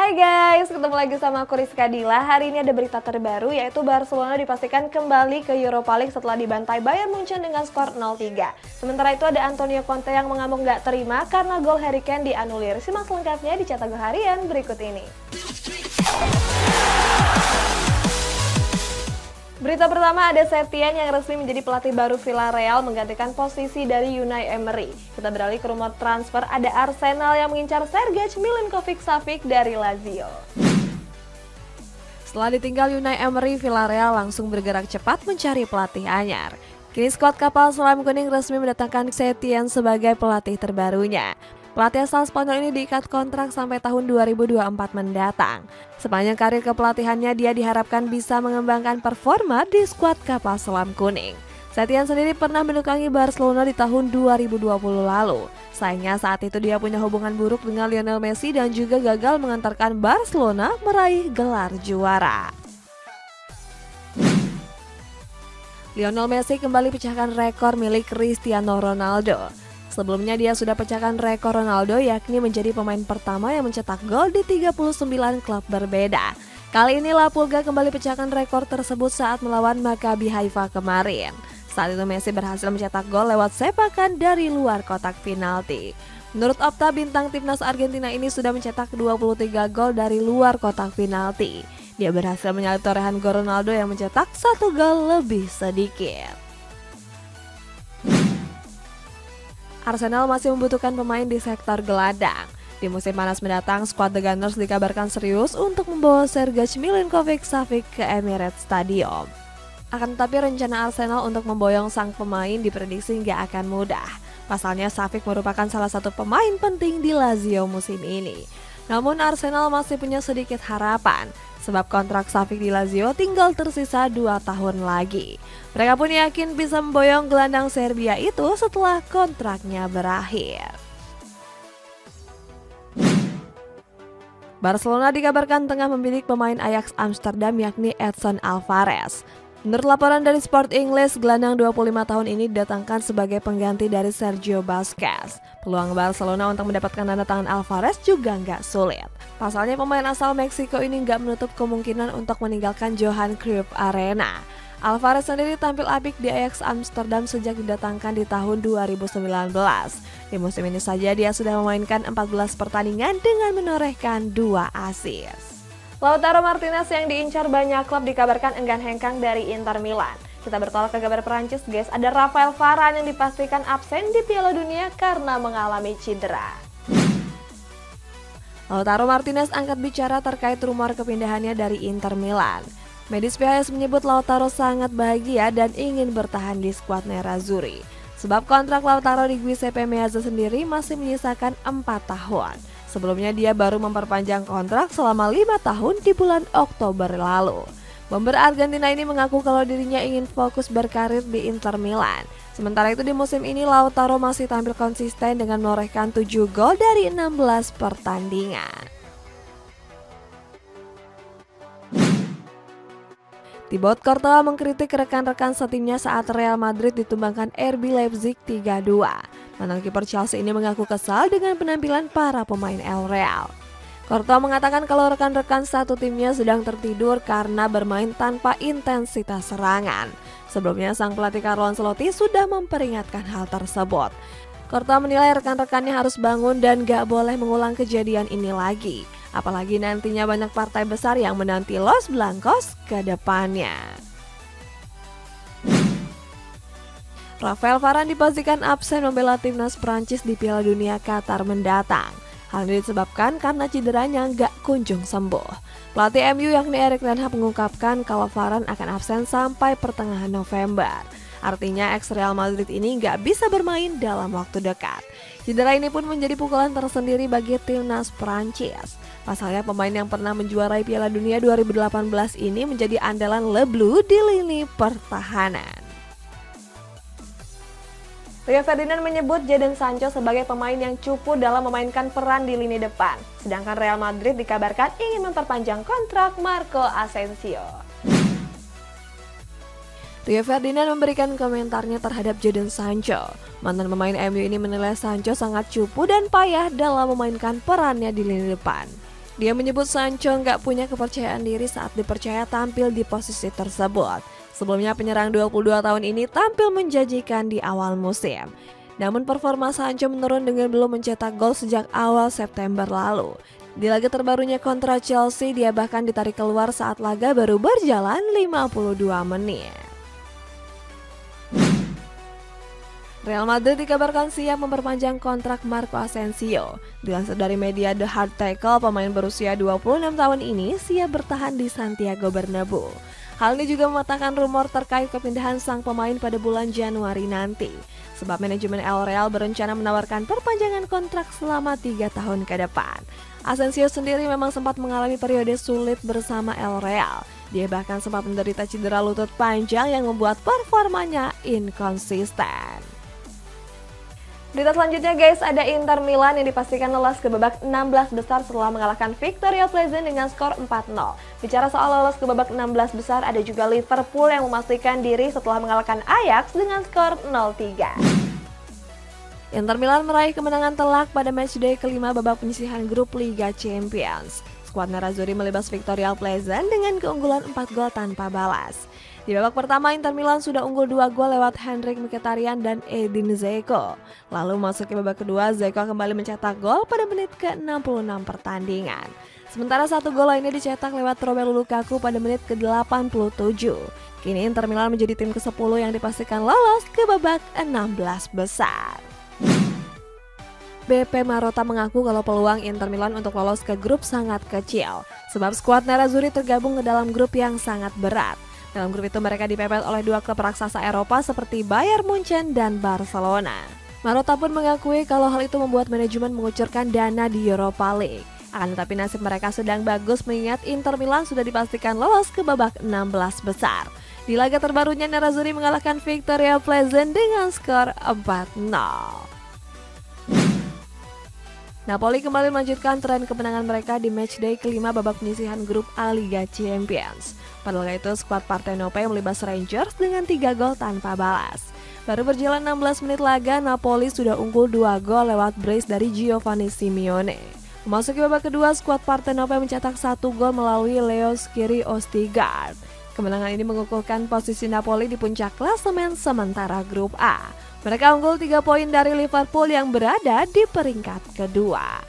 Hai guys, ketemu lagi sama aku Rizka Dila. Hari ini ada berita terbaru yaitu Barcelona dipastikan kembali ke Europa League setelah dibantai Bayern Munchen dengan skor 0-3. Sementara itu ada Antonio Conte yang mengamuk gak terima karena gol Harry Kane dianulir. Simak selengkapnya di Cetak Gol Harian berikut ini. Berita pertama, ada Setien yang resmi menjadi pelatih baru Villarreal menggantikan posisi dari Unai Emery. Kita beralih ke rumor transfer, ada Arsenal yang mengincar Sergej Milinkovic-Savic dari Lazio. Setelah ditinggal Unai Emery, Villarreal langsung bergerak cepat mencari pelatih anyar. Kini skuad kapal selam kuning resmi mendatangkan Setien sebagai pelatih terbarunya. Pelatih asal Spanyol ini diikat kontrak sampai tahun 2024 mendatang. Sepanjang karir kepelatihannya, dia diharapkan bisa mengembangkan performa di skuad kapal selam kuning. Setien sendiri pernah menukangi Barcelona di tahun 2020 lalu. Sayangnya saat itu dia punya hubungan buruk dengan Lionel Messi dan juga gagal mengantarkan Barcelona meraih gelar juara. Lionel Messi kembali pecahkan rekor milik Cristiano Ronaldo. Sebelumnya dia sudah pecahkan rekor Ronaldo, yakni menjadi pemain pertama yang mencetak gol di 39 klub berbeda. Kali ini La Pulga kembali pecahkan rekor tersebut saat melawan Maccabi Haifa kemarin. Saat itu Messi berhasil mencetak gol lewat sepakan dari luar kotak penalti. Menurut Opta, bintang timnas Argentina ini sudah mencetak 23 gol dari luar kotak penalti. Dia berhasil menyalip torehan gol Ronaldo yang mencetak 1 gol lebih sedikit. Arsenal masih membutuhkan pemain di sektor gelandang. Di musim panas mendatang, skuad The Gunners dikabarkan serius untuk membawa Sergej Milinkovic-Savic ke Emirates Stadium. Akan tetapi rencana Arsenal untuk memboyong sang pemain diprediksi nggak akan mudah. Pasalnya Savic merupakan salah satu pemain penting di Lazio musim ini. Namun Arsenal masih punya sedikit harapan, sebab kontrak Savic di Lazio tinggal tersisa 2 tahun lagi. Mereka pun yakin bisa memboyong gelandang Serbia itu setelah kontraknya berakhir. Barcelona dikabarkan tengah membidik pemain Ajax Amsterdam yakni Edson Alvarez. Menurut laporan dari Sport English, gelandang 25 tahun ini didatangkan sebagai pengganti dari Sergio Busquets. Peluang Barcelona untuk mendapatkan tanda tangan Alvarez juga nggak sulit. Pasalnya pemain asal Meksiko ini nggak menutup kemungkinan untuk meninggalkan Johan Cruyff Arena. Alvarez sendiri tampil apik di Ajax Amsterdam sejak didatangkan di tahun 2019. Di musim ini saja dia sudah memainkan 14 pertandingan dengan menorehkan 2 assist. Lautaro Martinez yang diincar banyak klub dikabarkan enggan hengkang dari Inter Milan. Kita bertolak ke kabar Perancis guys, ada Rafael Varane yang dipastikan absen di Piala Dunia karena mengalami cedera. Lautaro Martinez angkat bicara terkait rumor kepindahannya dari Inter Milan. Medis PHS menyebut Lautaro sangat bahagia dan ingin bertahan di skuad Nerazzurri. Sebab kontrak Lautaro di Giuseppe Meazza sendiri masih menyisakan 4 tahun. Sebelumnya dia baru memperpanjang kontrak selama 5 tahun di bulan Oktober lalu. Bomber Argentina ini mengaku kalau dirinya ingin fokus berkarir di Inter Milan. Sementara itu di musim ini Lautaro masih tampil konsisten dengan menorehkan 7 gol dari 16 pertandingan. Thibaut Courtois mengkritik rekan-rekan setimnya saat Real Madrid ditumbangkan RB Leipzig 3-2. Mantan kiper Chelsea ini mengaku kesal dengan penampilan para pemain El Real. Courtois mengatakan kalau rekan-rekan satu timnya sedang tertidur karena bermain tanpa intensitas serangan. Sebelumnya sang pelatih Carlo Ancelotti sudah memperingatkan hal tersebut. Courtois menilai rekan-rekannya harus bangun dan gak boleh mengulang kejadian ini lagi. Apalagi nantinya banyak partai besar yang menanti Los Blancos ke depannya. Rafael Varane dipastikan absen membela timnas Prancis di Piala Dunia Qatar mendatang. Hal ini disebabkan karena cederanya nggak kunjung sembuh. Pelatih MU yakni Erik ten Hag mengungkapkan kalau Varane akan absen sampai pertengahan November. Artinya ex Real Madrid ini nggak bisa bermain dalam waktu dekat. Cedera ini pun menjadi pukulan tersendiri bagi timnas Prancis. Pasalnya pemain yang pernah menjuarai Piala Dunia 2018 ini menjadi andalan Le Bleu di lini pertahanan. Rio Ferdinand menyebut Jadon Sancho sebagai pemain yang cupu dalam memainkan peran di lini depan. Sedangkan Real Madrid dikabarkan ingin memperpanjang kontrak Marco Asensio. Rio Ferdinand memberikan komentarnya terhadap Jadon Sancho. Mantan pemain MU ini menilai Sancho sangat cupu dan payah dalam memainkan perannya di lini depan. Dia menyebut Sancho nggak punya kepercayaan diri saat dipercaya tampil di posisi tersebut. Sebelumnya penyerang 22 tahun ini tampil menjanjikan di awal musim. Namun performa Sancho menurun dengan belum mencetak gol sejak awal September lalu. Di laga terbarunya kontra Chelsea, dia bahkan ditarik keluar saat laga baru berjalan 52 menit. Real Madrid dikabarkan siap memperpanjang kontrak Marco Asensio. Dilansir dari media The Hard Tackle, pemain berusia 26 tahun ini siap bertahan di Santiago Bernabeu. Hal ini juga mematahkan rumor terkait kepindahan sang pemain pada bulan Januari nanti. Sebab manajemen El Real berencana menawarkan perpanjangan kontrak selama 3 tahun ke depan. Asensio sendiri memang sempat mengalami periode sulit bersama El Real. Dia bahkan sempat menderita cedera lutut panjang yang membuat performanya inkonsisten. Berita selanjutnya guys, ada Inter Milan yang dipastikan lolos ke babak 16 besar setelah mengalahkan Victoria Pleasant dengan skor 4-0. Bicara soal lolos ke babak 16 besar, ada juga Liverpool yang memastikan diri setelah mengalahkan Ajax dengan skor 0-3. Inter Milan meraih kemenangan telak pada matchday kelima babak penyisihan grup Liga Champions. Skuad Nerazzurri melibas Victoria Pleasant dengan keunggulan 4 gol tanpa balas. Di babak pertama, Inter Milan sudah unggul 2 gol lewat Henrik Mkhitaryan dan Edin Dzeko. Lalu masuk ke babak kedua, Dzeko kembali mencetak gol pada menit ke-66 pertandingan. Sementara 1 gol lainnya dicetak lewat Romelu Lukaku pada menit ke-87. Kini Inter Milan menjadi tim ke-10 yang dipastikan lolos ke babak 16 besar. BP Marotta mengaku kalau peluang Inter Milan untuk lolos ke grup sangat kecil, sebab skuad Nerazzurri tergabung ke dalam grup yang sangat berat. Dalam grup itu mereka dipepet oleh 2 klub raksasa Eropa seperti Bayern Munchen dan Barcelona. Marotta pun mengakui kalau hal itu membuat manajemen mengucurkan dana di Europa League. Akan tetapi nasib mereka sedang bagus mengingat Inter Milan sudah dipastikan lolos ke babak 16 besar. Di laga terbarunya Nerazzurri mengalahkan Victoria Pleasant dengan skor 4-0. Napoli kembali melanjutkan tren kemenangan mereka di matchday kelima babak penyisihan grup A Liga Champions. Pada laga itu, skuad Partenope melibas Rangers dengan 3 gol tanpa balas. Baru berjalan 16 menit laga, Napoli sudah unggul 2 gol lewat brace dari Giovanni Simeone. Memasuki babak kedua, skuad Partenope mencetak 1 gol melalui Leo Skiri Ostigard. Kemenangan ini mengukuhkan posisi Napoli di puncak klasemen sementara grup A. Mereka unggul 3 poin dari Liverpool yang berada di peringkat kedua.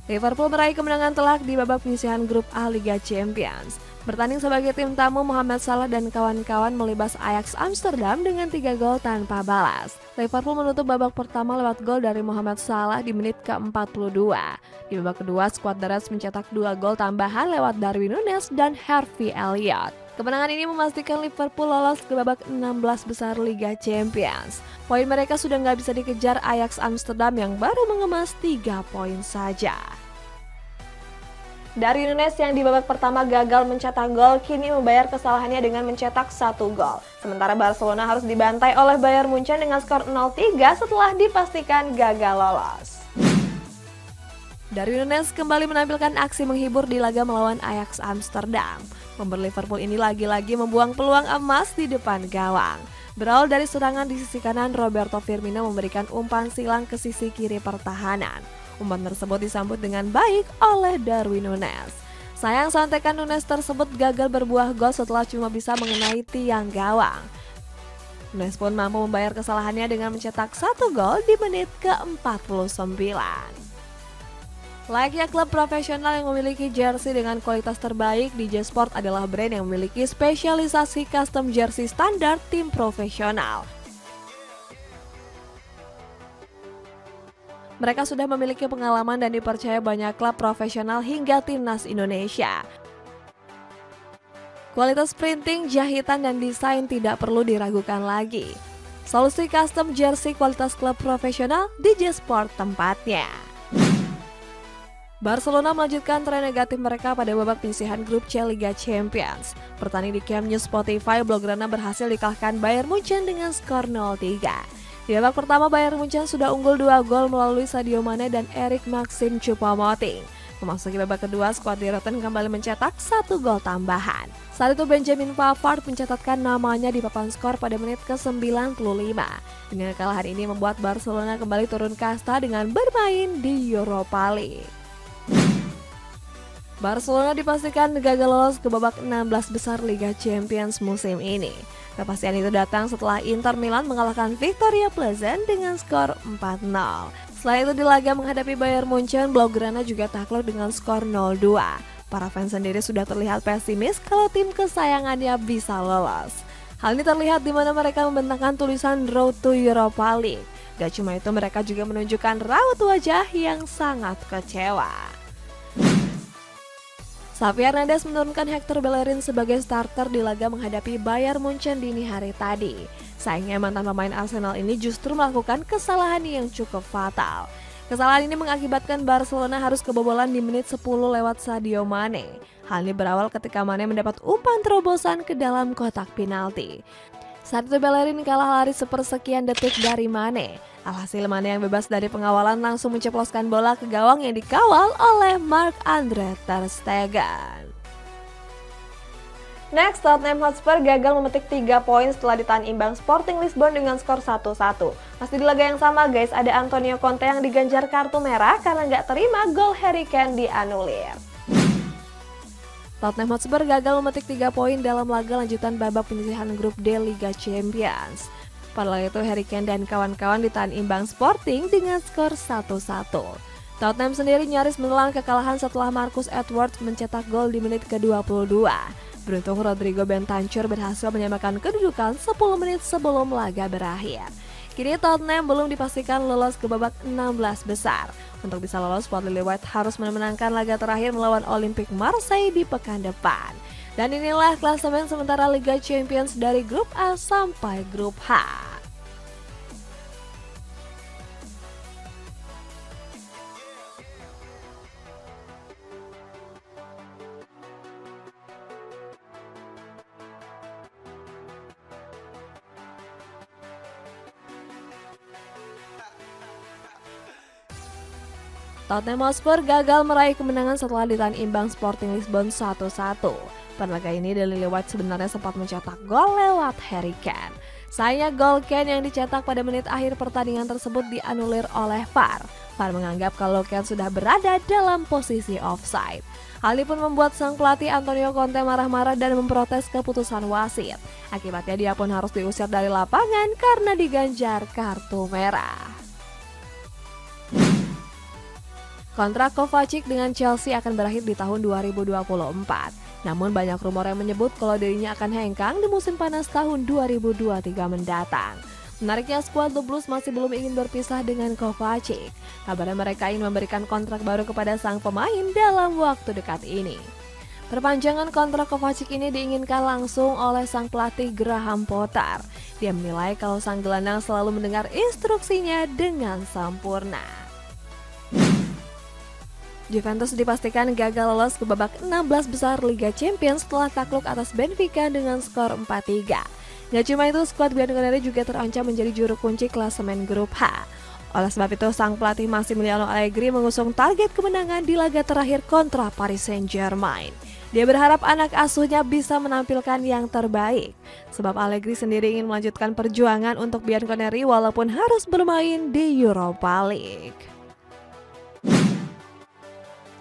Liverpool meraih kemenangan telak di babak penyisihan grup A Liga Champions. Bertanding sebagai tim tamu, Mohamed Salah dan kawan-kawan melibas Ajax Amsterdam dengan 3 gol tanpa balas. Liverpool menutup babak pertama lewat gol dari Mohamed Salah di menit ke-42. Di babak kedua, skuad The Reds mencetak 2 gol tambahan lewat Darwin Núñez dan Harvey Elliott. Kemenangan ini memastikan Liverpool lolos ke babak 16 besar Liga Champions. Poin mereka sudah nggak bisa dikejar Ajax Amsterdam yang baru mengemas 3 poin saja. Darwin Núñez yang di babak pertama gagal mencetak gol kini membayar kesalahannya dengan mencetak 1 gol. Sementara Barcelona harus dibantai oleh Bayern Munchen dengan skor 0-3 setelah dipastikan gagal lolos. Darwin Núñez kembali menampilkan aksi menghibur di laga melawan Ajax Amsterdam. Pemain Liverpool ini lagi-lagi membuang peluang emas di depan gawang. Berawal dari serangan di sisi kanan, Roberto Firmino memberikan umpan silang ke sisi kiri pertahanan. Umpan tersebut disambut dengan baik oleh Darwin Núñez. Sayang sontekan Núñez tersebut gagal berbuah gol setelah cuma bisa mengenai tiang gawang. Núñez pun mampu membayar kesalahannya dengan mencetak 1 gol di menit ke-49. Layaknya klub profesional yang memiliki jersey dengan kualitas terbaik, DJ Sport adalah brand yang memiliki spesialisasi custom jersey standar tim profesional. Mereka sudah memiliki pengalaman dan dipercaya banyak klub profesional hingga timnas Indonesia. Kualitas printing, jahitan, dan desain tidak perlu diragukan lagi. Solusi custom jersey kualitas klub profesional, DJ Sport tempatnya. Barcelona melanjutkan tren negatif mereka pada babak penyisihan grup C Liga Champions. Bertanding di Camp Nou Spotify, Blaugrana berhasil dikalahkan Bayern Munchen dengan skor 0-3. Di babak pertama, Bayern Munchen sudah unggul 2 gol melalui Sadio Mane dan Eric Maxim Choupo-Moting. Memasuki babak kedua, skuad Dieroten kembali mencetak 1 gol tambahan. Saat itu Benjamin Pavard mencatatkan namanya di papan skor pada menit ke-95. Dengan kekalahan ini membuat Barcelona kembali turun kasta dengan bermain di Europa League. Barcelona dipastikan gagal lolos ke babak 16 besar Liga Champions musim ini. Kepastian itu datang setelah Inter Milan mengalahkan Victoria Pleasant dengan skor 4-0. Selain itu di laga menghadapi Bayern Munchen, Blaugrana juga takluk dengan skor 0-2. Para fans sendiri sudah terlihat pesimis kalau tim kesayangannya bisa lolos. Hal ini terlihat di mana mereka membentangkan tulisan Road to Europa League. Gak cuma itu, mereka juga menunjukkan raut wajah yang sangat kecewa. Xavi Hernandez menurunkan Hector Bellerin sebagai starter di laga menghadapi Bayern Munchen dini hari tadi. Sayangnya mantan pemain Arsenal ini justru melakukan kesalahan yang cukup fatal. Kesalahan ini mengakibatkan Barcelona harus kebobolan di menit 10 lewat Sadio Mane. Hal ini berawal ketika Mane mendapat umpan terobosan ke dalam kotak penalti. Saat itu Bellerin kalah lari sepersekian detik dari Mane. Alhasil Mane yang bebas dari pengawalan langsung menceploskan bola ke gawang yang dikawal oleh Marc-Andre ter Stegen. Next, Tottenham Hotspur gagal memetik 3 poin setelah ditahan imbang Sporting Lisbon dengan skor 1-1. Masih di laga yang sama guys, ada Antonio Conte yang diganjar kartu merah karena nggak terima gol Harry Kane dianulir. Tottenham Hotspur gagal memetik 3 poin dalam laga lanjutan babak penyisihan grup D Liga Champions. Pada laga itu Harry Kane dan kawan-kawan ditahan imbang Sporting dengan skor 1-1. Tottenham sendiri nyaris menelan kekalahan setelah Marcus Edwards mencetak gol di menit ke-22. Beruntung Rodrigo Bentancur berhasil menyamakan kedudukan 10 menit sebelum laga berakhir. Kini Tottenham belum dipastikan lolos ke babak 16 besar. Untuk bisa lolos, Sport Lily White harus memenangkan laga terakhir melawan Olympique Marseille di pekan depan. Dan inilah klasemen sementara Liga Champions dari grup A sampai grup H. Tottenham Hotspur gagal meraih kemenangan setelah ditahan imbang Sporting Lisbon 1-1. Pada laga ini, The Lily White sebenarnya sempat mencetak gol lewat Harry Kane. Sayangnya gol Kane yang dicetak pada menit akhir pertandingan tersebut dianulir oleh VAR. VAR menganggap kalau Kane sudah berada dalam posisi offside. Hal ini pun membuat sang pelatih Antonio Conte marah-marah dan memprotes keputusan wasit. Akibatnya dia pun harus diusir dari lapangan karena diganjar kartu merah. Kontrak Kovacic dengan Chelsea akan berakhir di tahun 2024. Namun banyak rumor yang menyebut kalau dirinya akan hengkang di musim panas tahun 2023 mendatang. Menariknya, skuad The Blues masih belum ingin berpisah dengan Kovacic. Kabarnya mereka ingin memberikan kontrak baru kepada sang pemain dalam waktu dekat ini. Perpanjangan kontrak Kovacic ini diinginkan langsung oleh sang pelatih Graham Potter. Dia menilai kalau sang gelandang selalu mendengar instruksinya dengan sempurna. Juventus dipastikan gagal lolos ke babak 16 besar Liga Champions setelah takluk atas Benfica dengan skor 4-3. Gak cuma itu, skuad Bianconeri juga terancam menjadi juru kunci klasemen grup H. Oleh sebab itu, sang pelatih Massimiliano Allegri mengusung target kemenangan di laga terakhir kontra Paris Saint-Germain. Dia berharap anak asuhnya bisa menampilkan yang terbaik, sebab Allegri sendiri ingin melanjutkan perjuangan untuk Bianconeri walaupun harus bermain di Europa League.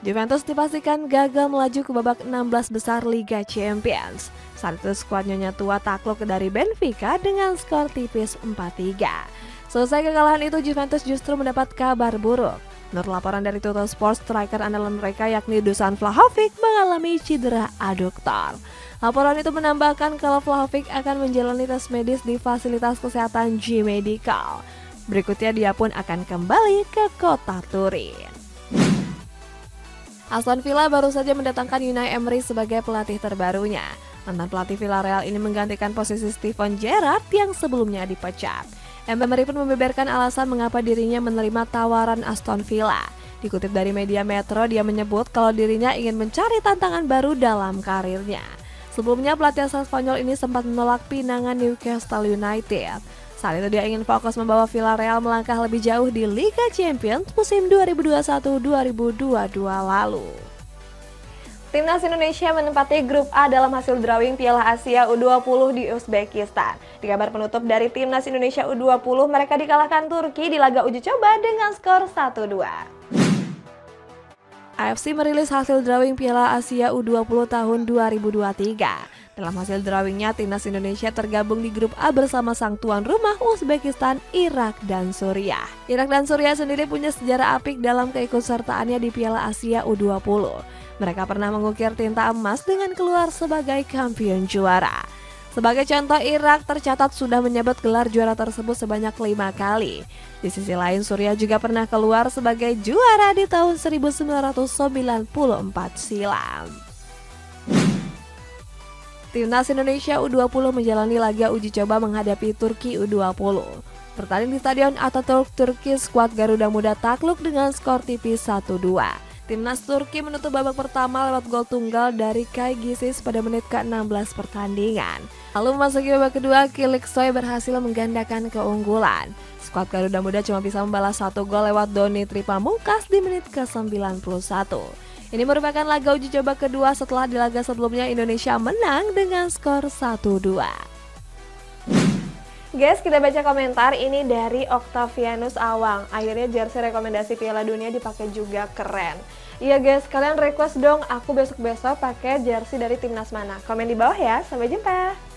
Juventus dipastikan gagal melaju ke babak 16 besar Liga Champions. Saat itu skuad Nyonya Tua takluk dari Benfica dengan skor tipis 4-3. Selesai kekalahan itu, Juventus justru mendapat kabar buruk. Menurut laporan dari Total Sports, striker andalan mereka yakni Dusan Vlahovic mengalami cedera aduktor. Laporan itu menambahkan kalau Vlahovic akan menjalani tes medis di fasilitas kesehatan G-Medical. Berikutnya dia pun akan kembali ke kota Turin. Aston Villa baru saja mendatangkan Unai Emery sebagai pelatih terbarunya. Mantan pelatih Villarreal ini menggantikan posisi Steven Gerrard yang sebelumnya dipecat. Emery pun membeberkan alasan mengapa dirinya menerima tawaran Aston Villa. Dikutip dari media Metro, dia menyebut kalau dirinya ingin mencari tantangan baru dalam karirnya. Sebelumnya pelatih asal Spanyol ini sempat menolak pinangan Newcastle United. Saat itu dia ingin fokus membawa Villarreal melangkah lebih jauh di Liga Champions musim 2021-2022 lalu. Timnas Indonesia menempati grup A dalam hasil drawing Piala Asia U20 di Uzbekistan. Di kabar penutup dari Timnas Indonesia U20, mereka dikalahkan Turki di laga uji coba dengan skor 1-2. AFC merilis hasil drawing Piala Asia U20 tahun 2023. Dalam hasil drawingnya, timnas Indonesia tergabung di grup A bersama sang tuan rumah Uzbekistan, Irak, dan Suriah. Irak dan Suriah sendiri punya sejarah apik dalam keikutsertaannya di Piala Asia U20. Mereka pernah mengukir tinta emas dengan keluar sebagai kampion juara. Sebagai contoh, Irak tercatat sudah menyabet gelar juara tersebut sebanyak 5 kali. Di sisi lain, Suriah juga pernah keluar sebagai juara di tahun 1994 silam. Timnas Indonesia U20 menjalani laga uji coba menghadapi Turki U20. Bertanding di Stadion Atatürk, Turki, skuad Garuda Muda takluk dengan skor tipis 1-2. Timnas Turki menutup babak pertama lewat gol tunggal dari Kai Gisis pada menit ke-16 pertandingan. Lalu memasuki babak kedua, Kiliksoy berhasil menggandakan keunggulan. Skuad Garuda Muda cuma bisa membalas 1 gol lewat Doni Tripamungkas di menit ke-91. Ini merupakan laga uji coba kedua setelah di laga sebelumnya Indonesia menang dengan skor 1-2. Guys, kita baca komentar ini dari Octavianus Awang. Akhirnya jersey rekomendasi Piala Dunia dipakai juga, keren. Iya guys, kalian request dong aku besok-besok pakai jersey dari timnas mana. Komen di bawah ya, sampai jumpa.